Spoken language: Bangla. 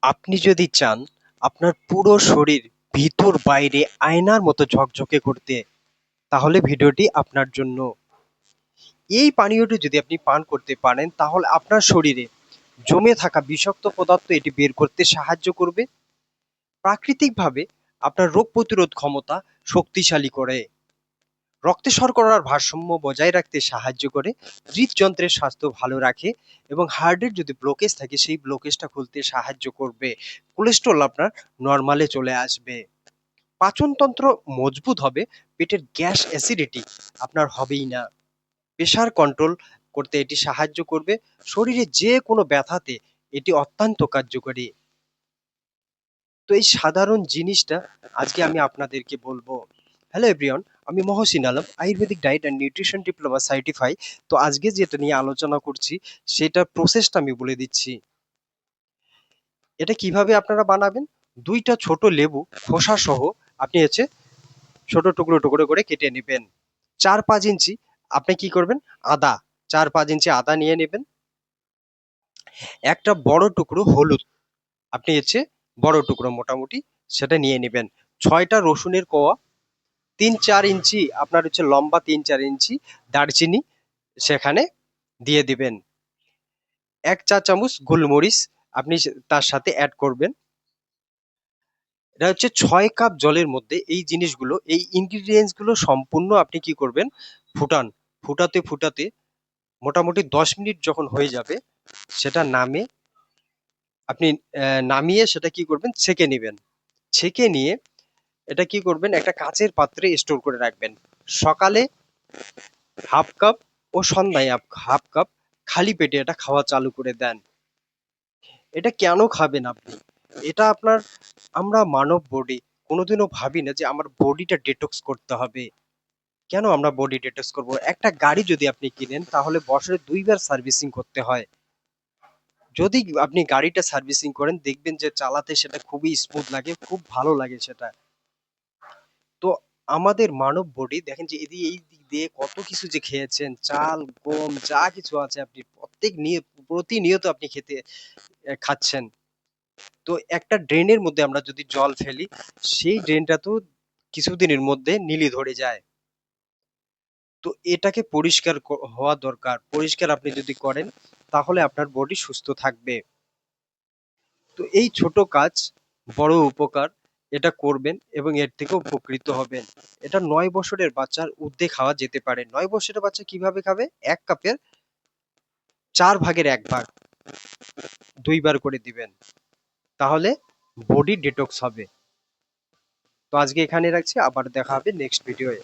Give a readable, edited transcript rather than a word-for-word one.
আপনি যদি চান আপনার পুরো শরীর ভিতর বাইরে আয়নার মতো ঝকঝকে করতে, তাহলে ভিডিওটি আপনার জন্য। এই পানীয়টি যদি আপনি পান করতে পারেন তাহলে আপনার শরীরে জমে থাকা বিষাক্ত পদার্থ এটি বের করতে সাহায্য করবে। প্রাকৃতিকভাবে আপনার রোগ প্রতিরোধ ক্ষমতা শক্তিশালী করে, রক্তে শর্করার ভারসাম্য বজায় রাখতে সাহায্য করে, হৃদযন্ত্রের স্বাস্থ্য ভালো রাখে এবং হার্টের যদি ব্লকেজ থাকে সেই ব্লকেজটা খুলতে সাহায্য করবে। কোলেস্ট্রল আপনার নর্মালে চলে আসবে, পাচনতন্ত্র মজবুত হবে, পেটের গ্যাস অ্যাসিডিটি আপনার হবেই না, প্রেশার কন্ট্রোল করতে এটি সাহায্য করবে, শরীরে যে কোনো ব্যথাতে এটি অত্যন্ত কার্যকরী। তো এই সাধারণ জিনিসটা আজকে আমি আপনাদেরকে বলবো। হ্যালো এভরিওয়ান, আমি Mohsin Alam, Ayurvedic diet and nutrition diploma certify. তো আজকে যেটা নিয়ে আলোচনা করছি সেটার প্রসেসটা আমি বলে দিচ্ছি। এটা কিভাবে আপনারা বানাবেন। দুইটা ছোট লেবু খোসা সহ আপনি হচ্ছে ছোট টুকরো টুকরো করে কেটে নেবেন। 4-5 ইঞ্চি আপনি কি করবেন, আদা, 4-5 ইঞ্চি আদা নিয়ে নেবেন। একটা বড় টুকরো হলুদ আপনি হচ্ছে বড় টুকরো মোটামুটি সেটা নিয়ে নেবেন। 6টা রসুনের কোয়া, 3-4 ইঞ্চি আপনার হচ্ছে লম্বা 3-4 ইঞ্চি দারচিনি সেখানে দিয়ে দিবেন। 1 চা চামচ গোলমরিচ আপনি তার সাথে অ্যাড করবেন। এটা হচ্ছে 6 কাপ জলের মধ্যে এই জিনিসগুলো, এই ইনগ্রিডিয়েন্টস গুলো সম্পূর্ণ আপনি কি করবেন, ফুটান। ফুটাতে ফুটাতে মোটামুটি 10 মিনিট যখন হয়ে যাবে সেটা আপনি নামিয়ে সেটা কি করবেন, ছেঁকে নেবেন। ছেঁকে নিয়ে এটা কি করবেন, একটা কাচের পাত্রে স্টোর করে রাখবেন। সকালে হাফ কাপ ও সন্ধ্যায় হাফ কাপ খালি পেটে এটা খাওয়া চালু করে দেন। এটা কেন খাবেন আপনি, এটা আপনার, আমরা মানব বডি কোনোদিনও ভাবি না যে আমার বডিটা ডিটক্স করতে হবে। কেন আমরা বডি ডিটক্স করব? একটা গাড়ি যদি আপনি কিনেন তাহলে বছরে 2 বার সার্ভিসিং করতে হয়। যদি আপনি গাড়িটা সার্ভিসিং করেন দেখবেন যে চালাতে সেটা খুবই স্মুথ লাগে, খুব ভালো লাগে সেটা। তো আমাদের মানব বডি দেখেন যে এই দিক দিয়ে কত কিছু যে খেয়েছেন, চাল গম যা কিছু আছে আপনি প্রতিনিয়ত আপনি খাচ্ছেন। তো একটা ড্রেনের মধ্যে আমরা যদি জল ফেলি সেই ড্রেনটা তো কিছুদিনের মধ্যে নিলি ধরে যায়। তো এটাকে পরিষ্কার হওয়া দরকার। পরিষ্কার আপনি যদি করেন তাহলে আপনার বডি সুস্থ থাকবে। তো এই ছোট কাজ বড় উপকার, এটা করবেন এবং এর থেকে উপকৃত হবেন। এটা 9 বছরের বাচ্চার ঊর্ধ্বে খাওয়া যেতে পারে। 9 বছরের বাচ্চা কিভাবে খাবে, 1 কাপের 4/1 ভাগ 2 বার করে দিবেন, তাহলে বডি ডিটক্স হবে। তো আজকে এখানে রাখছি, আবার দেখা হবে নেক্সট ভিডিওয়ে।